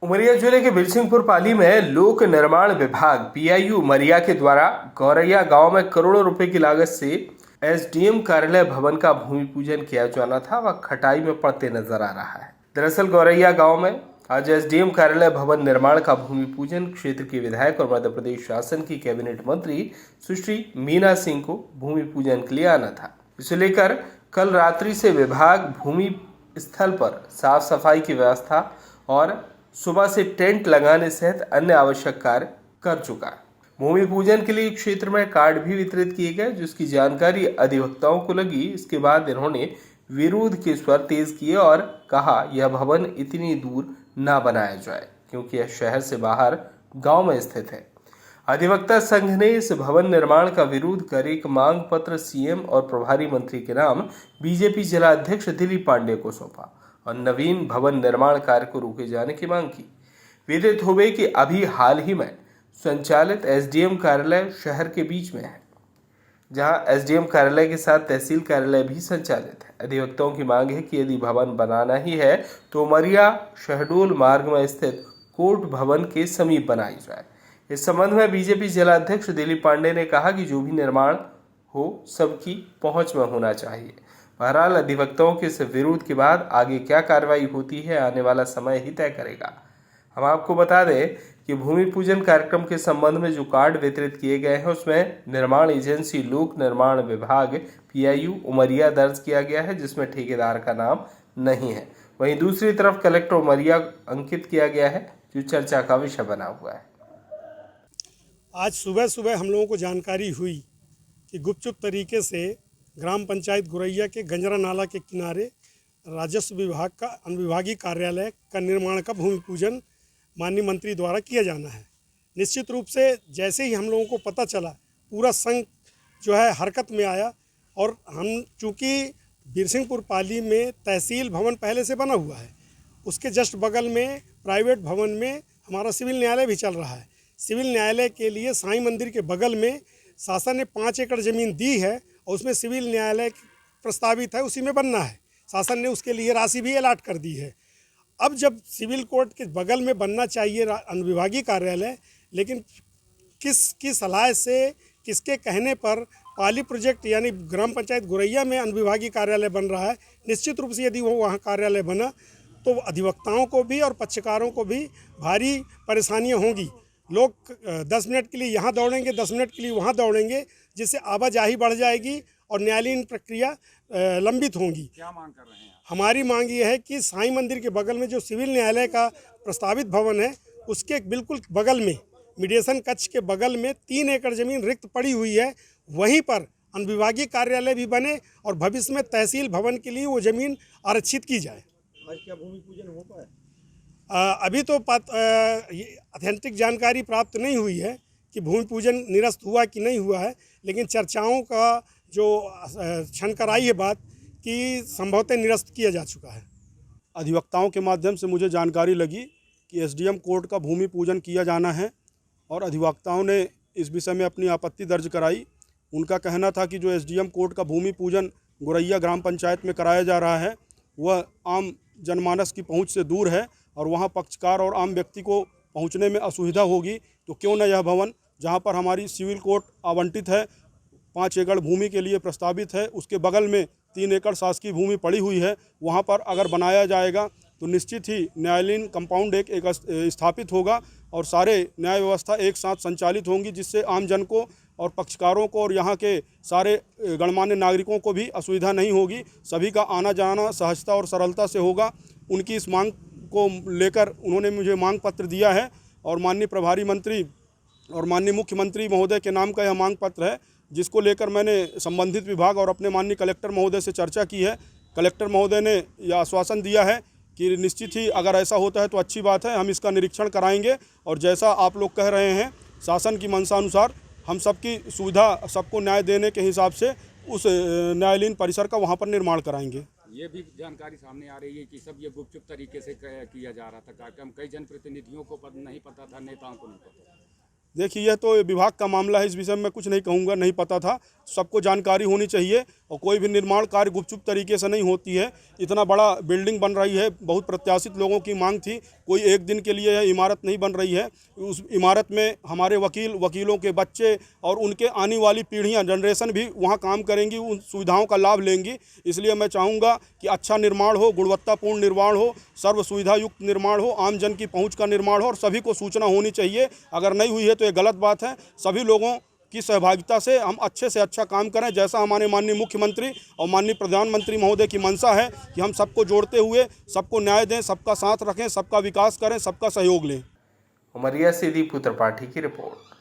उमरिया जिले के बिरसिंहपुर पाली में लोक निर्माण विभाग पीआईयू उमरिया के द्वारा गौरैया गांव में करोड़ों रुपए की लागत से एसडीएम कार्यालय भवन का भूमि पूजन किया जाना था, वह खटाई में पड़ते नजर आ रहा है। दरअसल गौरैया गांव में आज एसडीएम कार्यालय भवन निर्माण का भूमि पूजन क्षेत्र के विधायक और मध्य प्रदेश शासन की कैबिनेट मंत्री सुश्री मीना सिंह को भूमि पूजन के लिए आना था। इसे लेकर कल रात्रि से विभाग भूमि स्थल पर साफ सफाई की व्यवस्था और सुबह से टेंट लगाने सहित अन्य आवश्यक कार्य कर चुका है। भूमि पूजन के लिए क्षेत्र में कार्ड भी वितरित किए गए, जिसकी जानकारी अधिवक्ताओं को लगी। इसके बाद इन्होंने विरोध के स्वर तेज किए और कहा यह भवन इतनी दूर ना बनाया जाए क्योंकि यह शहर से बाहर गांव में स्थित है। अधिवक्ता संघ ने इस भवन निर्माण का विरोध कर एक मांग पत्र सीएम और प्रभारी मंत्री के नाम बीजेपी जिला अध्यक्ष दिलीप पांडे को सौंपा और नवीन भवन निर्माण कार्य को रोके जाने की मांग की। विदित हो गई कि अभी हाल ही में संचालित एसडीएम कार्यालय शहर के बीच में है, जहां एसडीएम कार्यालय के साथ तहसील कार्यालय भी संचालित है। अधिवक्ताओं की मांग है कि यदि भवन बनाना ही है तो उमरिया शहडोल मार्ग में स्थित कोर्ट भवन के समीप बनाई जाए। इस संबंध में बीजेपी जिला अध्यक्ष दिलीप पांडे ने कहा कि जो भी निर्माण हो सबकी पहुंच में होना चाहिए। बहरहाल अधिवक्ताओं के इस विरोध के बाद आगे क्या कार्रवाई होती है आने वाला समय ही तय करेगा। हम आपको बता दें कि भूमि पूजन कार्यक्रम के संबंध में जो कार्ड वितरित किए गए हैं उसमें निर्माण एजेंसी लोक निर्माण विभाग पीआईयू उमरिया दर्ज किया गया है, जिसमें ठेकेदार का नाम नहीं है। वहीं दूसरी तरफ कलेक्टर उमरिया अंकित किया गया है, जो चर्चा का विषय बना हुआ है। आज सुबह सुबह हम लोगों को जानकारी हुई कि गुपचुप तरीके से ग्राम पंचायत गुरैया के गंजरा नाला के किनारे राजस्व विभाग का अनुविभागीय कार्यालय का निर्माण का भूमि पूजन माननीय मंत्री द्वारा किया जाना है। निश्चित रूप से जैसे ही हम लोगों को पता चला, पूरा संघ जो है हरकत में आया और हम चूँकि बिरसिंहपुर पाली में तहसील भवन पहले से बना हुआ है, उसके जस्ट बगल में प्राइवेट भवन में हमारा सिविल न्यायालय भी चल रहा है। सिविल न्यायालय के लिए साईं मंदिर के बगल में शासन ने 5 एकड़ ज़मीन दी है और उसमें सिविल न्यायालय प्रस्तावित है, उसी में बनना है। शासन ने उसके लिए राशि भी अलाट कर दी है। अब जब सिविल कोर्ट के बगल में बनना चाहिए अनुविभागीय कार्यालय, लेकिन किसकी सलाह से, किसके कहने पर पाली प्रोजेक्ट यानी ग्राम पंचायत गुरैया में अनुविभागीय कार्यालय बन रहा है। निश्चित रूप से यदि वो वहाँ कार्यालय बना तो अधिवक्ताओं को भी और पक्षकारों को भी भारी परेशानियाँ होंगी। लोग 10 मिनट के लिए यहाँ दौड़ेंगे, 10 मिनट के लिए वहाँ दौड़ेंगे, जिससे आवाजाही बढ़ जाएगी और न्यायालयीन प्रक्रिया लंबित होंगी। क्या मांग कर रहे हैं आप? हमारी मांग ये है कि साईं मंदिर के बगल में जो सिविल न्यायालय का प्रस्तावित भवन है, उसके बिल्कुल बगल में मीडिएशन कक्ष के बगल में 3 एकड़ ज़मीन रिक्त पड़ी हुई है, वहीं पर अनुविभागीय कार्यालय भी बने और भविष्य में तहसील भवन के लिए वो ज़मीन आरक्षित की जाए। आज क्या भूमि पूजन हो पाए? अभी तो ऑथेंटिक जानकारी प्राप्त नहीं हुई है कि भूमि पूजन निरस्त हुआ कि नहीं हुआ है, लेकिन चर्चाओं का जो क्षण कराई है बात कि संभवतः निरस्त किया जा चुका है। अधिवक्ताओं के माध्यम से मुझे जानकारी लगी कि एसडीएम कोर्ट का भूमि पूजन किया जाना है और अधिवक्ताओं ने इस विषय में अपनी आपत्ति दर्ज कराई। उनका कहना था कि जो एसडीएम कोर्ट का भूमि पूजन गुरैया ग्राम पंचायत में कराया जा रहा है वह आम जनमानस की पहुंच से दूर है और वहां पक्षकार और आम व्यक्ति को पहुंचने में असुविधा होगी, तो क्यों न यह भवन जहां पर हमारी सिविल कोर्ट आवंटित है, 5 एकड़ भूमि के लिए प्रस्तावित है, उसके बगल में 3 एकड़ शासकीय भूमि पड़ी हुई है, वहां पर अगर बनाया जाएगा तो निश्चित ही न्यायालयीन कंपाउंड एक स्थापित होगा और सारे न्याय व्यवस्था एक साथ संचालित होंगी, जिससे आम जन को और पक्षकारों को और यहाँ के सारे गणमान्य नागरिकों को भी असुविधा नहीं होगी। सभी का आना जाना सहजता और सरलता से होगा। उनकी इस मांग को लेकर उन्होंने मुझे मांग पत्र दिया है और माननीय प्रभारी मंत्री और माननीय मुख्यमंत्री महोदय के नाम का यह मांग पत्र है, जिसको लेकर मैंने संबंधित विभाग और अपने माननीय कलेक्टर महोदय से चर्चा की है। कलेक्टर महोदय ने यह आश्वासन दिया है कि निश्चित ही अगर ऐसा होता है तो अच्छी बात है, हम इसका निरीक्षण कराएंगे और जैसा आप लोग कह रहे हैं शासन की मंशा अनुसार हम सबकी सुविधा, सबको न्याय देने के हिसाब से उस न्यायालयीन परिसर का वहाँ पर निर्माण कराएंगे। ये भी जानकारी सामने आ रही है कि सब ये गुपचुप तरीके से किया जा रहा था कार्यक्रम, कई जनप्रतिनिधियों को नहीं पता था, नेताओं को नहीं पता था। देखिए यह तो विभाग का मामला है, इस विषय में मैं कुछ नहीं कहूँगा, नहीं पता था। सबको जानकारी होनी चाहिए और कोई भी निर्माण कार्य गुपचुप तरीके से नहीं होती है। इतना बड़ा बिल्डिंग बन रही है, बहुत प्रत्याशित लोगों की मांग थी, कोई एक दिन के लिए यह इमारत नहीं बन रही है। उस इमारत में हमारे वकीलों के बच्चे और उनके आने वाली पीढ़ियाँ, जनरेशन भी वहाँ काम करेंगी, उन सुविधाओं का लाभ लेंगी। इसलिए मैं चाहूँगा कि अच्छा निर्माण हो, गुणवत्तापूर्ण निर्माण हो, सर्व सुविधा युक्त निर्माण हो, आम जन की पहुँच का निर्माण हो और सभी को सूचना होनी चाहिए। अगर नहीं हुई है तो ये गलत बात है। सभी लोगों की सहभागिता से हम अच्छे से अच्छा काम करें, जैसा हमारे माननीय मुख्यमंत्री और माननीय प्रधानमंत्री महोदय की मंशा है कि हम सबको जोड़ते हुए सबको न्याय दें, सबका साथ रखें, सबका विकास करें, सबका सहयोग लें। उमरिया से दीप त्रिपाठी की रिपोर्ट।